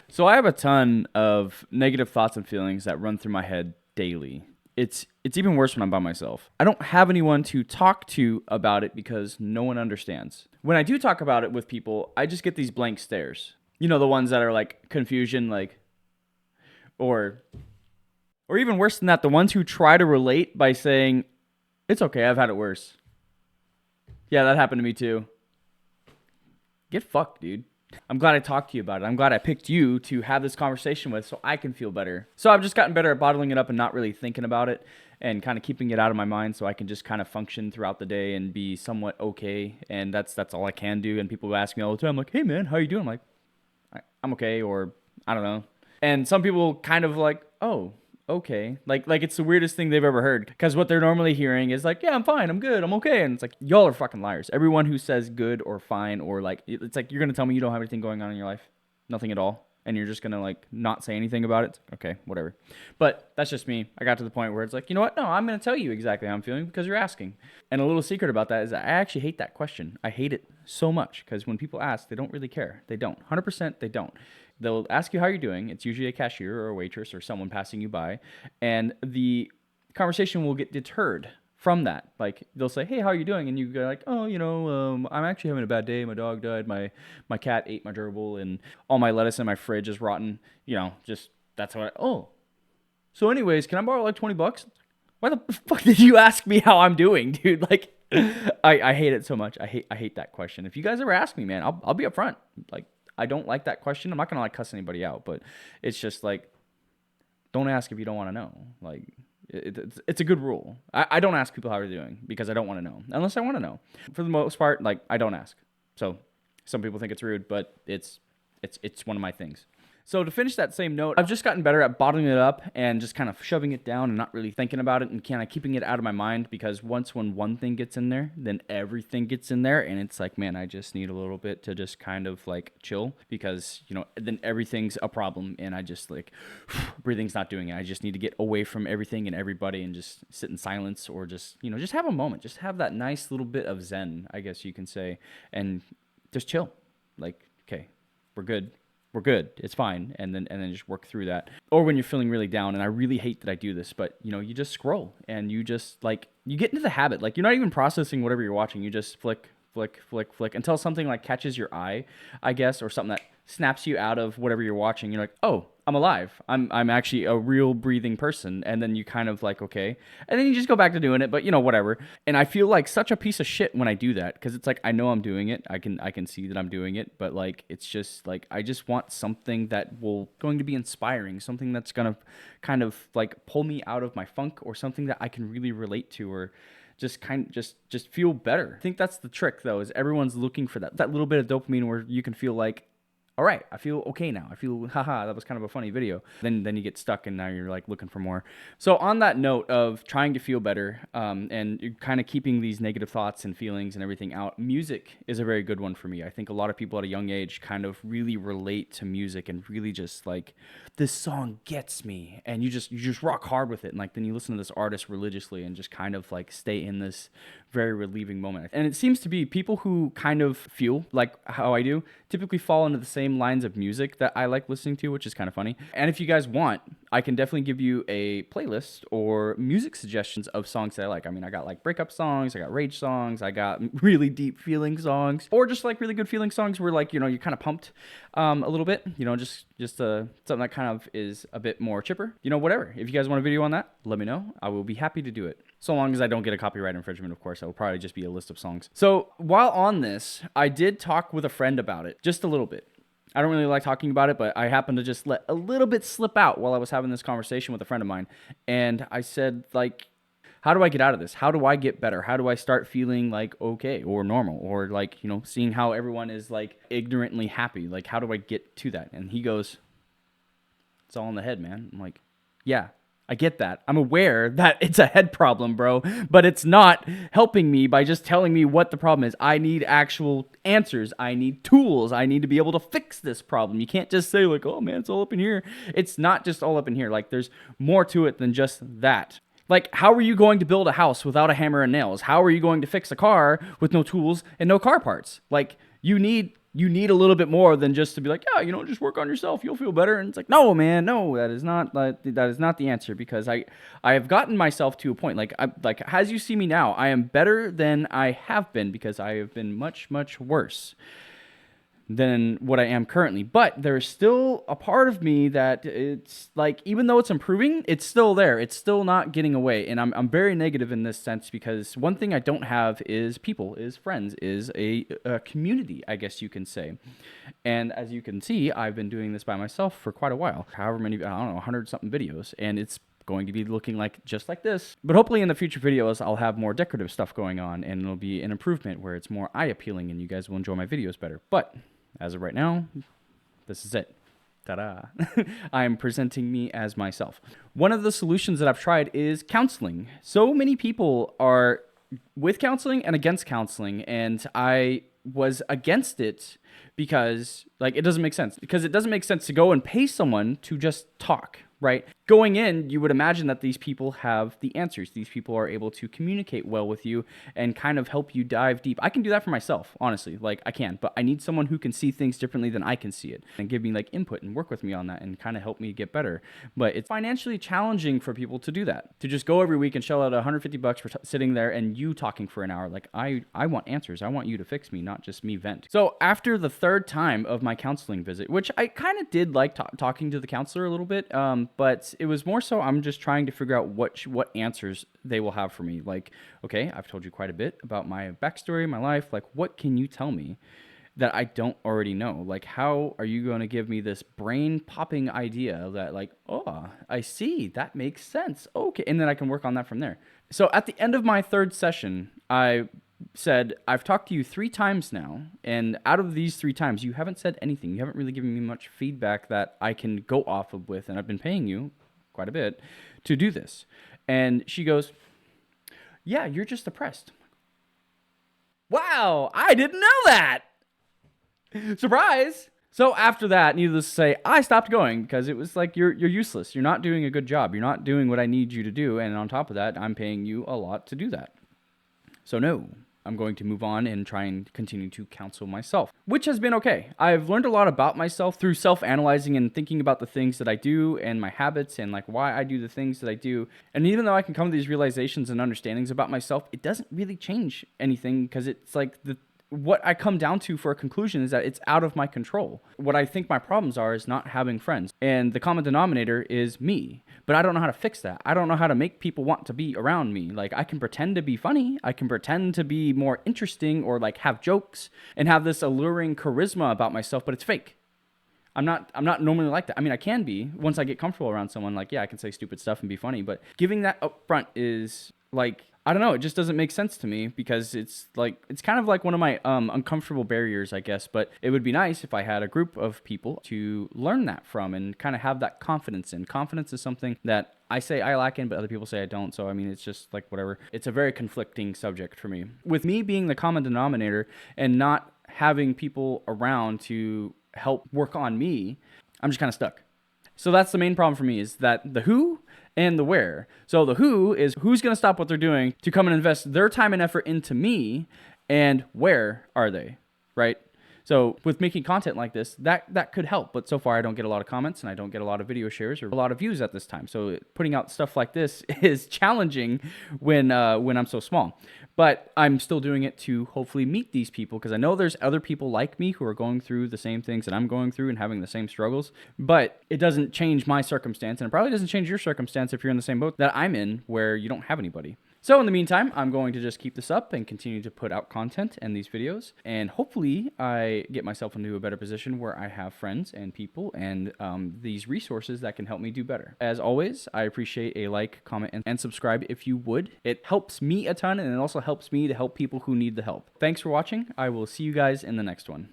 So I have a ton of negative thoughts and feelings that run through my head daily. It's even worse when I'm by myself. I don't have anyone to talk to about it because no one understands. When I do talk about it with people, I just get these blank stares. You know, the ones that are like confusion, like, or or even worse than that, the ones who try to relate by saying, "It's okay, I've had it worse." Yeah, that happened to me too. Get fucked, dude. I'm glad I talked to you about it. I'm glad I picked you to have this conversation with so I can feel better. So I've just gotten better at bottling it up and not really thinking about it and kind of keeping it out of my mind so I can just kind of function throughout the day and be somewhat okay. And that's all I can do. And people ask me all the time, like, "Hey man, how you doing?" I'm like, I'm okay, or I don't know. And some people kind of like, "Oh, okay." Like it's the weirdest thing they've ever heard. Because what they're normally hearing is like, "Yeah, I'm fine, I'm good, I'm okay." And it's like, y'all are fucking liars. Everyone who says good or fine or like, it's like, you're going to tell me you don't have anything going on in your life? Nothing at all. And you're just going to like not say anything about it? It's like, okay, whatever. But that's just me. I got to the point where it's like, you know what? No, I'm going to tell you exactly how I'm feeling because you're asking. And a little secret about that is that I actually hate that question. I hate it so much because when people ask, they don't really care. They don't. 100% they don't. They'll ask you how you're doing. It's usually a cashier or a waitress or someone passing you by. And the conversation will get deterred from that. Like they'll say, "Hey, how are you doing?" And you go like, "Oh, I'm actually having a bad day. My dog died. My cat ate my gerbil, and all my lettuce in my fridge is rotten." Just that's what. So anyways, can I borrow like $20? Why the fuck did you ask me how I'm doing, dude? Like, I hate it so much. I hate that question. If you guys ever ask me, man, I'll be upfront. Like, I don't like that question. I'm not gonna like cuss anybody out, but it's just like, don't ask if you don't want to know. Like, it's a good rule. I don't ask people how they're doing because I don't want to know unless I want to know. For the most part, like I don't ask. So some people think it's rude, but it's one of my things. So to finish that same note, I've just gotten better at bottling it up and just kind of shoving it down and not really thinking about it and kind of keeping it out of my mind because when one thing gets in there, then everything gets in there and it's like, man, I just need a little bit to just kind of like chill because, then everything's a problem and I just like, breathing's not doing it. I just need to get away from everything and everybody and just sit in silence or just, just have a moment, just have that nice little bit of zen, I guess you can say, and just chill. Like, okay, we're good. We're good. It's fine. And then just work through that. Or when you're feeling really down, and I really hate that I do this, but you just scroll and you just like, you get into the habit. Like you're not even processing whatever you're watching. You just flick, flick, flick, flick until something like catches your eye, I guess, or something that snaps you out of whatever you're watching. You're like, "Oh, I'm alive. I'm actually a real breathing person." And then you kind of like, okay. And then you just go back to doing it, but whatever. And I feel like such a piece of shit when I do that because it's like I know I'm doing it. I can see that I'm doing it, but like it's just like I just want something that will going to be inspiring, something that's going to kind of like pull me out of my funk or something that I can really relate to or just feel better. I think that's the trick though, is everyone's looking for that little bit of dopamine where you can feel like, all right, I feel okay now. I feel, haha, that was kind of a funny video. Then you get stuck and now you're like looking for more. So on that note of trying to feel better and you're kind of keeping these negative thoughts and feelings and everything out, music is a very good one for me. I think a lot of people at a young age kind of really relate to music and really just like, this song gets me. And you just rock hard with it. And like, then you listen to this artist religiously and just kind of like stay in this very relieving moment. And it seems to be people who kind of feel like how I do typically fall into the same lines of music that I like listening to, which is kind of funny. And if you guys want, I can definitely give you a playlist or music suggestions of songs that I like. I mean, I got like breakup songs, I got rage songs, I got really deep feeling songs, or just like really good feeling songs where like, you're kind of pumped a little bit, just something that kind of is a bit more chipper, whatever. If you guys want a video on that, let me know. I will be happy to do it. So long as I don't get a copyright infringement, of course. It will probably just be a list of songs. So while on this, I did talk with a friend about it, just a little bit. I don't really like talking about it, but I happened to just let a little bit slip out while I was having this conversation with a friend of mine. And I said, like, how do I get out of this? How do I get better? How do I start feeling like okay or normal or like, seeing how everyone is like ignorantly happy? Like, how do I get to that? And he goes, it's all in the head, man. I'm like, yeah. I get that. I'm aware that it's a head problem, bro, but it's not helping me by just telling me what the problem is. I need actual answers. I need tools. I need to be able to fix this problem. You can't just say like, "Oh man, it's all up in here." It's not just all up in here. Like there's more to it than just that. Like, how are you going to build a house without a hammer and nails? How are you going to fix a car with no tools and no car parts? Like, you need you need a little bit more than just to be like, yeah, just work on yourself, you'll feel better. And it's like, no, man, no, that is not the answer, because I have gotten myself to a point, like as you see me now, I am better than I have been, because I have been much, much worse than what I am currently. But there's still a part of me that it's like, even though it's improving, it's still there. It's still not getting away. And I'm very negative in this sense, because one thing I don't have is people, is friends, is a community, I guess you can say. And as you can see, I've been doing this by myself for quite a while, however many, I don't know, 100 something videos. And it's going to be looking like just like this. But hopefully in the future videos, I'll have more decorative stuff going on, and it'll be an improvement where it's more eye appealing and you guys will enjoy my videos better. But as of right now, this is it. Ta-da. I am presenting me as myself. One of the solutions that I've tried is counseling. So many people are with counseling and against counseling, and I was against it because, like, it doesn't make sense. Because it doesn't make sense to go and pay someone to just talk, right? Going in, you would imagine that these people have the answers. These people are able to communicate well with you and kind of help you dive deep. I can do that for myself, honestly. Like, I can, but I need someone who can see things differently than I can see it and give me like input and work with me on that and kind of help me get better. But it's financially challenging for people to do that, to just go every week and shell out $150 for sitting there and you talking for an hour. Like, I want answers. I want you to fix me, not just me vent. So after the third time of my counseling visit, which I kind of did like talking to the counselor a little bit, but it was more so I'm just trying to figure out what answers they will have for me. Like, okay, I've told you quite a bit about my backstory, my life. Like, what can you tell me that I don't already know? Like, how are you going to give me this brain popping idea that, like, oh, I see, that makes sense. Okay. And then I can work on that from there. So at the end of my third session, I said, I've talked to you 3 times now, and out of these 3 times, you haven't said anything. You haven't really given me much feedback that I can go off of with, and I've been paying you quite a bit to do this. And she goes, yeah, you're just depressed. Wow, I didn't know that. Surprise. So after that, needless to say, I stopped going, because it was like, you're useless. You're not doing a good job. You're not doing what I need you to do. And on top of that, I'm paying you a lot to do that. So no, I'm going to move on and try and continue to counsel myself, which has been okay. I've learned a lot about myself through self-analyzing and thinking about the things that I do and my habits and like why I do the things that I do. And even though I can come to these realizations and understandings about myself, it doesn't really change anything, because it's like what I come down to for a conclusion is that it's out of my control. What I think my problems are is not having friends. And the common denominator is me. But I don't know how to fix that. I don't know how to make people want to be around me. Like, I can pretend to be funny. I can pretend to be more interesting, or like have jokes and have this alluring charisma about myself, but it's fake. I'm not normally like that. I mean, I can be once I get comfortable around someone. Like, yeah, I can say stupid stuff and be funny, but giving that up front is like, I don't know, it just doesn't make sense to me, because it's like, it's kind of like one of my uncomfortable barriers, I guess. But it would be nice if I had a group of people to learn that from and kind of have that confidence in. Confidence is something that I say I lack in, but other people say I don't. So, I mean, it's just like whatever. It's a very conflicting subject for me. With me being the common denominator and not having people around to help work on me, I'm just kind of stuck. So that's the main problem for me, is that the who and the where. So the who is who's going to stop what they're doing to come and invest their time and effort into me, and where are they, right? So with making content like this, that could help. But so far, I don't get a lot of comments, and I don't get a lot of video shares or a lot of views at this time. So putting out stuff like this is challenging when I'm so small. But I'm still doing it to hopefully meet these people, because I know there's other people like me who are going through the same things that I'm going through and having the same struggles. But it doesn't change my circumstance, and it probably doesn't change your circumstance if you're in the same boat that I'm in, where you don't have anybody. So in the meantime, I'm going to just keep this up and continue to put out content and these videos. And hopefully I get myself into a better position where I have friends and people and these resources that can help me do better. As always, I appreciate a like, comment, and subscribe if you would. It helps me a ton, and it also helps me to help people who need the help. Thanks for watching. I will see you guys in the next one.